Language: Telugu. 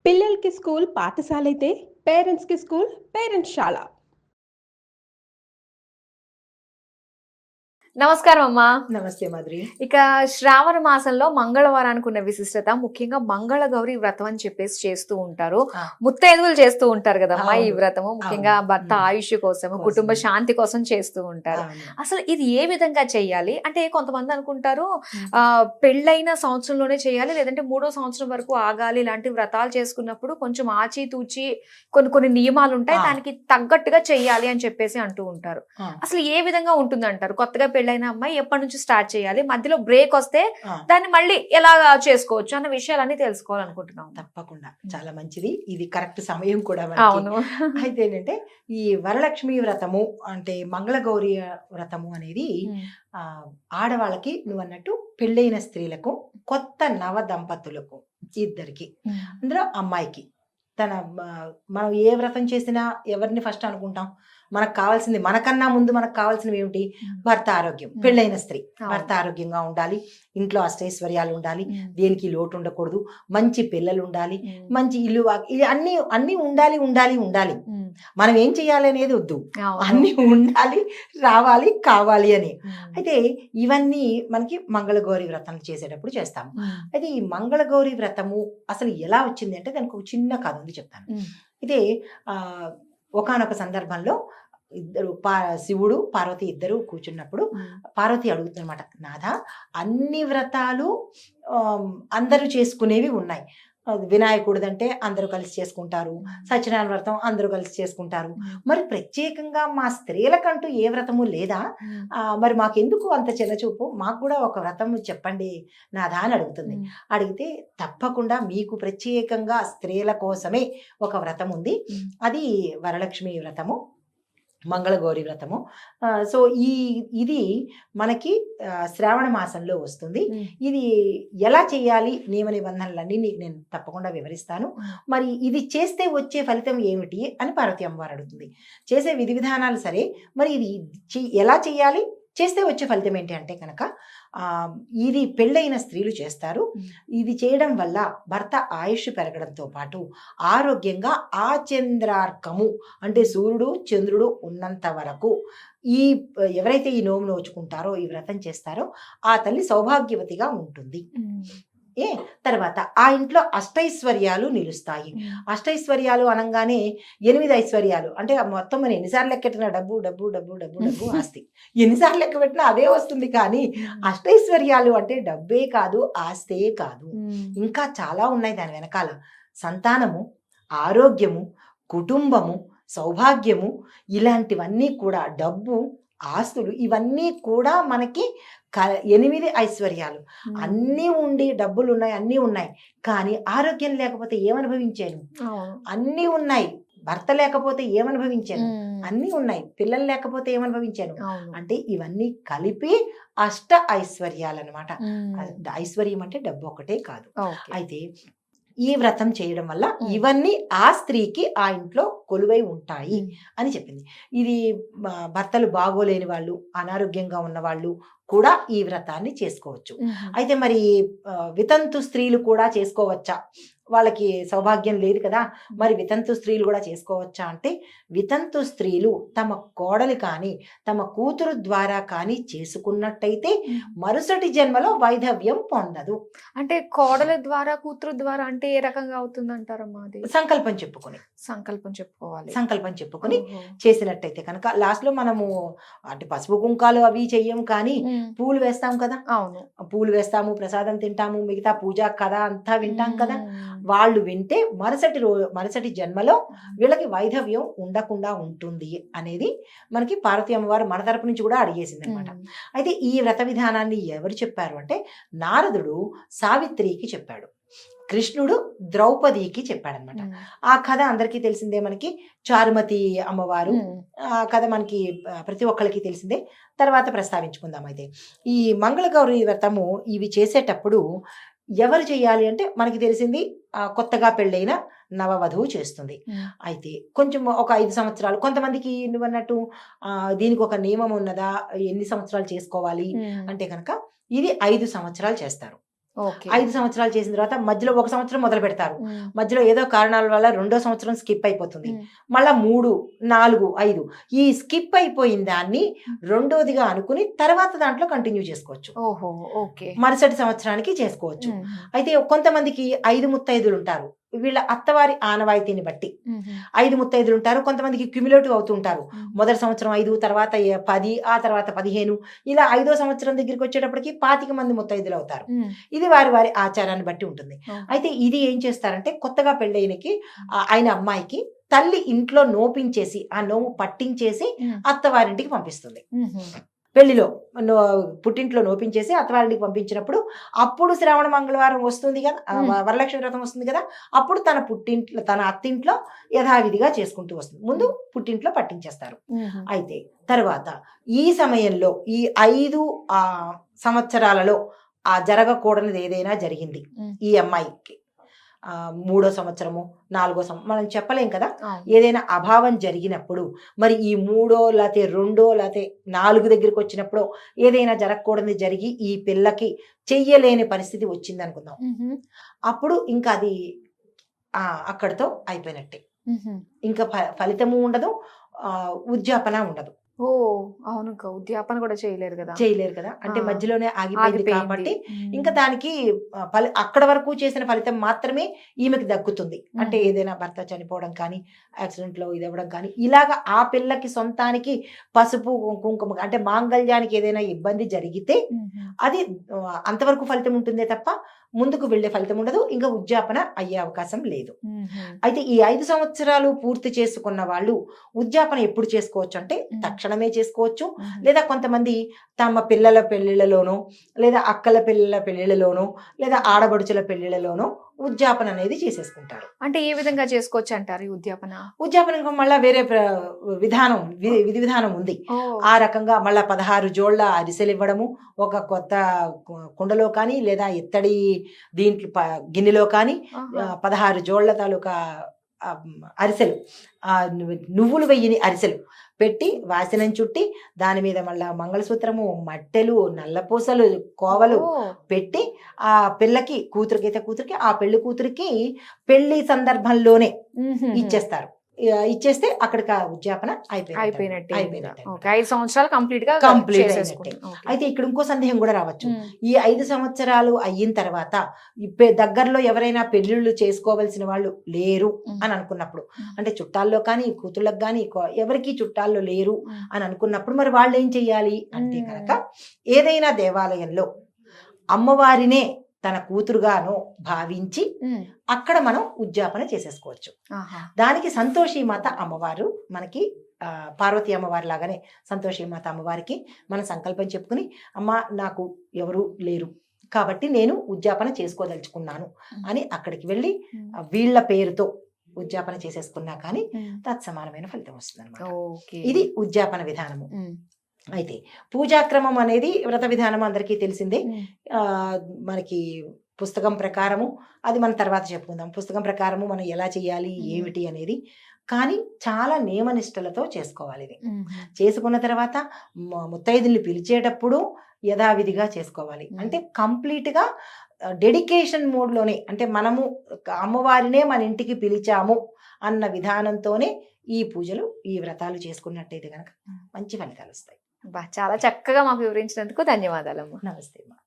పిల్లలకి స్కూల్ పాఠశాలైతే పేరెంట్స్‌కి స్కూల్ పేరెంట్స్ శాల. నమస్కారం అమ్మా. నమస్తే మాధురి. ఇక శ్రావణ మాసంలో మంగళవారానికి ఉన్న విశిష్టత ముఖ్యంగా మంగళగౌరి వ్రతం అని చెప్పేసి చేస్తూ ఉంటారు. ముత్తైదువులు చేస్తూ ఉంటారు కదమ్మా ఈ వ్రతము. ముఖ్యంగా భర్త ఆయుష్ కోసం, కుటుంబ శాంతి కోసం చేస్తూ ఉంటారు. అసలు ఇది ఏ విధంగా చెయ్యాలి అంటే కొంతమంది అనుకుంటారు పెళ్ళైన సంవత్సరంలోనే చేయాలి, లేదంటే 3వ సంవత్సరం వరకు ఆగాలి. ఇలాంటి వ్రతాలు చేసుకున్నప్పుడు కొంచెం ఆచితూచి కొన్ని నియమాలు ఉంటాయి, దానికి తగ్గట్టుగా చెయ్యాలి అని చెప్పేసి అంటూ ఉంటారు. అసలు ఏ విధంగా ఉంటుంది అంటారు? కొత్తగా పెళ్ళైన అమ్మాయి ఎప్పటి నుంచి స్టార్ట్ చేయాలి, మధ్యలో బ్రేక్ వస్తే దాన్ని మళ్ళీ ఎలా చేసుకోవచ్చు అన్న విషయాలన్నీ తెలుసుకోవాలనుకుంటున్నాం. తప్పకుండా, చాలా మంచిది. ఇది కరెక్ట్ సమయం కూడా. అవును. అయితే ఏంటంటే ఈ వరలక్ష్మి వ్రతము అంటే మంగళగౌరి వ్రతము అనేది ఆడవాళ్ళకి నువ్వు అన్నట్టు పెళ్ళైన స్త్రీలకు, కొత్త నవ దంపతులకు ఇద్దరికి, అందులో అమ్మాయికి మనం ఏ వ్రతం చేసినా ఎవరిని ఫస్ట్ అనుకుంటాం? మనకు కావాల్సింది, మనకన్నా ముందు మనకు కావాల్సినవి ఏమిటి? భర్త ఆరోగ్యం. పెళ్ళైన స్త్రీ భర్త ఆరోగ్యంగా ఉండాలి, ఇంట్లో అష్టైశ్వర్యాలు ఉండాలి, దేనికి లోటు ఉండకూడదు, మంచి పిల్లలు ఉండాలి, మంచి ఇల్లు, ఇది అన్ని ఉండాలి ఉండాలి ఉండాలి. మనం ఏం చెయ్యాలి అనేది వద్దు, అన్ని ఉండాలి, రావాలి, కావాలి అని. అయితే ఇవన్నీ మనకి మంగళగౌరి వ్రతం చేసేటప్పుడు చేస్తాము. అయితే ఈ మంగళగౌరి వ్రతము అసలు ఎలా వచ్చింది అంటే దానికి ఒక చిన్న కథ ఉంది, చెప్తాను. అయితే ఒకానొక సందర్భంలో ఇద్దరు శివుడు పార్వతి ఇద్దరు కూర్చున్నప్పుడు పార్వతి అడుగుతుంది అనమాట, నాథా, అన్ని వ్రతాలు అందరూ చేసుకునేవి ఉన్నాయి. వినాయకుడిదంటే అందరూ కలిసి చేసుకుంటారు, సత్యనారాయణ వ్రతం అందరూ కలిసి చేసుకుంటారు, మరి ప్రత్యేకంగా మా స్త్రీలకంటూ ఏ వ్రతము లేదా? మరి మాకెందుకు అంత చిన్నచూపు? మాకు కూడా ఒక వ్రతం చెప్పండి నాథా అని అడుగుతుంది. అడిగితే ఇది మీకు ప్రత్యేకంగా స్త్రీల కోసమే ఒక వ్రతం ఉంది, అది వరలక్ష్మి వ్రతము, మంగళగౌరి వ్రతము. సో ఇది మనకి శ్రావణ మాసంలో వస్తుంది. ఇది ఎలా చేయాలి, నియమ నిబంధనలన్నీ నేను తప్పకుండా వివరిస్తాను. మరి ఇది చేస్తే వచ్చే ఫలితం ఏమిటి అని పార్వతీ అమ్మవారు అడుగుతుంది. చేసే విధి విధానాలు సరే, మరి ఇది ఎలా చేయాలి, చేస్తే వచ్చే ఫలితం ఏంటి అంటే కనుక ఇది పెళ్ళైన స్త్రీలు చేస్తారు. ఇది చేయడం వల్ల భర్త ఆయుష్ పెరగడంతో పాటు ఆరోగ్యంగా ఆచంద్రార్కము అంటే సూర్యుడు చంద్రుడు ఉన్నంత వరకు ఎవరైతే ఈ నోము నోచుకుంటారో, ఈ వ్రతం చేస్తారో ఆ తల్లి సౌభాగ్యవతిగా ఉంటుంది. తర్వాత ఆ ఇంట్లో అష్టైశ్వర్యాలు నిలుస్తాయి. అష్టైశ్వర్యాలు అనగానే 8 ఐశ్వర్యాలు అంటే మొత్తం మనం ఎన్నిసార్లు లెక్కెట్టినా డబ్బు డబ్బు డబ్బు డబ్బు డబ్బు ఆస్తి, ఎన్నిసార్లు లెక్క పెట్టినా అదే వస్తుంది. కానీ అష్టైశ్వర్యాలు అంటే డబ్బే కాదు, ఆస్తే కాదు, ఇంకా చాలా ఉన్నాయి దాని వెనకాల. సంతానము, ఆరోగ్యము, కుటుంబము, సౌభాగ్యము, ఇలాంటివన్నీ కూడా, డబ్బు, ఆస్తులు, ఇవన్నీ కూడా మనకి 8 ఐశ్వర్యాలు. అన్నీ ఉండి, డబ్బులు ఉన్నాయి, అన్నీ ఉన్నాయి, కానీ ఆరోగ్యం లేకపోతే ఏమనుభవించాను? అన్నీ ఉన్నాయి. భర్త లేకపోతే ఏమనుభవించాను? అన్నీ ఉన్నాయి. పిల్లలు లేకపోతే ఏమనుభవించాను? అంటే ఇవన్నీ కలిపి అష్ట ఐశ్వర్యాలు అనమాట. ఐశ్వర్యం అంటే డబ్బు ఒకటే కాదు. అయితే ఈ వ్రతం చేయడం వల్ల ఇవన్నీ ఆ స్త్రీకి ఆ ఇంట్లో కొలువై ఉంటాయి అని చెప్పింది. ఇది భర్తలు బాగోలేని వాళ్ళు, అనారోగ్యంగా ఉన్న వాళ్ళు కూడా ఈ వ్రతాన్ని చేసుకోవచ్చు. అయితే మరి వితంతు స్త్రీలు కూడా చేసుకోవచ్చా? వాళ్ళకి సౌభాగ్యం లేదు కదా, మరి వితంతు స్త్రీలు కూడా చేసుకోవచ్చా అంటే, వితంతు స్త్రీలు తమ కోడలి కానీ తమ కూతురు ద్వారా కానీ చేసుకున్నట్టయితే మరుసటి జన్మలో వైధవ్యం పొందదు. అంటే కోడలి ద్వారా కూతురు ద్వారా అంటే ఏ రకంగా అవుతుంది అంటారమ్మా? అది సంకల్పం చెప్పుకొని చేసినట్టయితే కనుక లాస్ట్ లో మనము అంటే పసుపు కుంకాలు అవి చెయ్యం, కానీ పూలు వేస్తాం కదా. అవును, పూలు వేస్తాము, ప్రసాదం తింటాము, మిగతా పూజ కథ అంతా వింటాం కదా. వాళ్ళు వింటే మరుసటి జన్మలో వీళ్ళకి వైధవ్యం ఉండకుండా ఉంటుంది అనేది మనకి పార్వతీ అమ్మవారు మన తరపు నుంచి కూడా అడిగేసింది అనమాట. అయితే ఈ వ్రత విధానాన్ని ఎవరు చెప్పారు అంటే, నారదుడు సావిత్రికి చెప్పాడు, కృష్ణుడు ద్రౌపదికి చెప్పాడనమాట. ఆ కథ అందరికీ తెలిసిందే, మనకి చారుమతి అమ్మవారు ఆ కథ మనకి ప్రతి ఒక్కరికి తెలిసిందే. తర్వాత ప్రస్తావించుకుందాం. అయితే ఈ మంగళగౌరి వ్రతము ఇవి చేసేటప్పుడు ఎవరు చేయాలి అంటే, మనకి తెలిసింది కొత్తగా పెళ్ళైన నవవధువు చేస్తుంది. అయితే కొంచెం ఒక 5 సంవత్సరాలు, కొంతమందికి నువ్వన్నట్టు దీనికి ఒక నియమం ఉన్నదా, ఎన్ని సంవత్సరాలు చేసుకోవాలి అంటే కనుక ఇది 5 సంవత్సరాలు చేస్తారు. ఓకే 5 సంవత్సరాలు చేసిన తర్వాత మధ్యలో 1 సంవత్సరం మొదలు పెడతారు. మధ్యలో ఏదో కారణాల వల్ల 2వ సంవత్సరం స్కిప్ అయిపోతుంది. మళ్ళా 3, 4, 5 ఈ స్కిప్ అయిపోయిన దాన్ని రెండోదిగా అనుకుని తర్వాత దాంట్లో కంటిన్యూ చేసుకోవచ్చు. ఓహో ఓకే మరుసటి సంవత్సరానికి చేసుకోవచ్చు. అయితే కొంతమందికి 5 ముత్తైదులు ఉంటారు. వీళ్ళ అత్తవారి ఆనవాయితీని బట్టి 5 ముత్తైదులు ఉంటారు. కొంతమందికి క్యుములేటివ్ అవుతూ ఉంటారు. మొదటి సంవత్సరం 5, తర్వాత 10, ఆ తర్వాత 15, ఇలా 5వ సంవత్సరం దగ్గరికి వచ్చేటప్పటికి 25 మంది ముత్తైదులు అవుతారు. ఇది వారి వారి ఆచారాన్ని బట్టి ఉంటుంది. అయితే ఇది ఏం చేస్తారంటే కొత్తగా పెళ్ళైనకి ఆయన అమ్మాయికి తల్లి ఇంట్లో నోపించేసి ఆ నోము పట్టించేసి అత్తవారింటికి పంపిస్తుంది. పెళ్లిలో పుట్టింట్లో నోపించేసి అత్తవారింటికి పంపించినప్పుడు అప్పుడు శ్రావణ మంగళవారం వస్తుంది కదా, వరలక్ష్మి వ్రతం వస్తుంది కదా, అప్పుడు తన అత్తింట్లో యథావిధిగా చేసుకుంటూ వస్తుంది. ముందు పుట్టింట్లో పట్టించేస్తారు. అయితే తర్వాత ఈ సమయంలో ఈ 5 సంవత్సరాలలో ఆ జరగకూడనిది ఏదైనా జరిగింది ఈ అమ్మాయికి, 3వ సంవత్సరము 4వ సంవత్సరం మనం చెప్పలేం కదా, ఏదైనా అభావం జరిగినప్పుడు మరి ఈ 3వ లేకపోతే 2వ లేకపోతే 4 దగ్గరికి వచ్చినప్పుడు ఏదైనా జరగకూడదు జరిగి ఈ పిల్లకి చెయ్యలేని పరిస్థితి వచ్చింది అనుకుందాం. అప్పుడు ఇంకా అది అక్కడితో అయిపోయినట్టే. ఇంకా ఫలితము ఉండదు, ఉద్యాపన ఉండదు. ఓ అవును ఉద్యాపన కూడా చేయలేరు కదా, అంటే మధ్యలోనే ఆగిపోయింది కాబట్టి ఇంకా దానికి అక్కడ వరకు చేసిన ఫలితం మాత్రమే ఈమెకి దక్కుతుంది. అంటే ఏదైనా భర్త చనిపోవడం కానీ, యాక్సిడెంట్ లో ఇది అవ్వడం కానీ, ఇలాగా ఆ పిల్లకి సొంతానికి పసుపు కుంకుమ అంటే మాంగళ్యానికి ఏదైనా ఇబ్బంది జరిగితే అది అంతవరకు ఫలితం ఉంటుందే తప్ప ముందుకు వెళ్లే ఫలితం ఉండదు, ఇంకా ఉద్యాపన అయ్యే అవకాశం లేదు. అయితే ఈ 5 సంవత్సరాలు పూర్తి చేసుకున్న వాళ్ళు ఉద్యాపన ఎప్పుడు చేసుకోవచ్చు అంటే తక్షణమే చేసుకోవచ్చు, లేదా కొంతమంది తమ పిల్లల పెళ్లిళ్లలోనో లేదా అక్కల పిల్లల పెళ్లిళ్లలోనో లేదా ఆడబడుచుల పెళ్లిళ్లలోనో ఉద్యాపన అనేది చేసేసుకుంటారు. అంటే ఏ విధంగా చేసుకోవచ్చు అంటారు ఈ ఉద్యాపన? ఉద్యాపన మళ్ళా వేరే విధి విధానం ఉంది. ఆ రకంగా మళ్ళా 16 జోళ్ల అరిసెలు ఇవ్వడము, ఒక కొత్త కుండలో కానీ లేదా ఎత్తడి దీంట్లో గిన్నెలో కానీ 16 జోళ్ల తాలూకా అరిసెలు, నువ్వులు వెయ్యిని అరిసెలు పెట్టి వాసనం చుట్టి దాని మీద మళ్ళా మంగళసూత్రము, మట్టెలు, నల్లపూసలు, కోవలు పెట్టి ఆ పిల్లకి కూతురికి ఆ పెళ్లి కూతురికి పెళ్లి సందర్భంలోనే ఇచ్చేస్తారు. ఇచ్చేస్తే అక్కడికి ఉద్యాపన అయిపోయినట్టే. 5 సంవత్సరాలు కంప్లీట్ అయినట్టే. అయితే ఇక్కడ ఇంకో సందేహం కూడా రావచ్చు. ఈ 5 సంవత్సరాలు అయిన తర్వాత దగ్గరలో ఎవరైనా పెళ్లిళ్ళు చేసుకోవాల్సిన వాళ్ళు లేరు అని అనుకున్నప్పుడు, అంటే చుట్టాల్లో కానీ కూతుళ్ళకి కానీ ఎవరికి చుట్టాల్లో లేరు అని అనుకున్నప్పుడు మరి వాళ్ళు ఏం చెయ్యాలి అంటే కనుక ఏదైనా దేవాలయంలో అమ్మవారినే తన కూతురుగానో భావించి అక్కడ మనం ఉద్యాపన చేసేసుకోవచ్చు. దానికి సంతోషీమాత అమ్మవారు మనకి పార్వతీ అమ్మవారి లాగానే సంతోషీమాత అమ్మవారికి మనం సంకల్పం చెప్పుకుని, అమ్మ నాకు ఎవరు లేరు కాబట్టి నేను ఉద్యాపన చేసుకోదలుచుకున్నాను అని అక్కడికి వెళ్ళి వీళ్ళ పేరుతో ఉద్యాపన చేసేసుకున్నా కానీ తత్సమానమైన ఫలితం వస్తుంది అన్నమాట. ఇది ఉద్యాపన విధానము. అయితే పూజాక్రమం అనేది వ్రత విధానం అందరికీ తెలిసిందే. మనకి పుస్తకం ప్రకారము అది మనం తర్వాత చెప్పుకుందాం. పుస్తకం ప్రకారము మనం ఎలా చేయాలి ఏమిటి అనేది, కానీ చాలా నియమనిష్టలతో చేసుకోవాలి. ఇది చేసుకున్న తర్వాత ముత్తైదుల్ని పిలిచేటప్పుడు యథావిధిగా చేసుకోవాలి. అంటే కంప్లీట్గా డెడికేషన్ మోడ్లోనే, అంటే మనము అమ్మవారినే మన ఇంటికి పిలిచాము అన్న విధానంతోనే ఈ పూజలు ఈ వ్రతాలు చేసుకున్నట్టయితే కనుక మంచి ఫలితాలు వస్తాయి. చాలా చక్కగా మాకు వివరించినందుకు ధన్యవాదాలమ్మా. నమస్తే అమ్మా.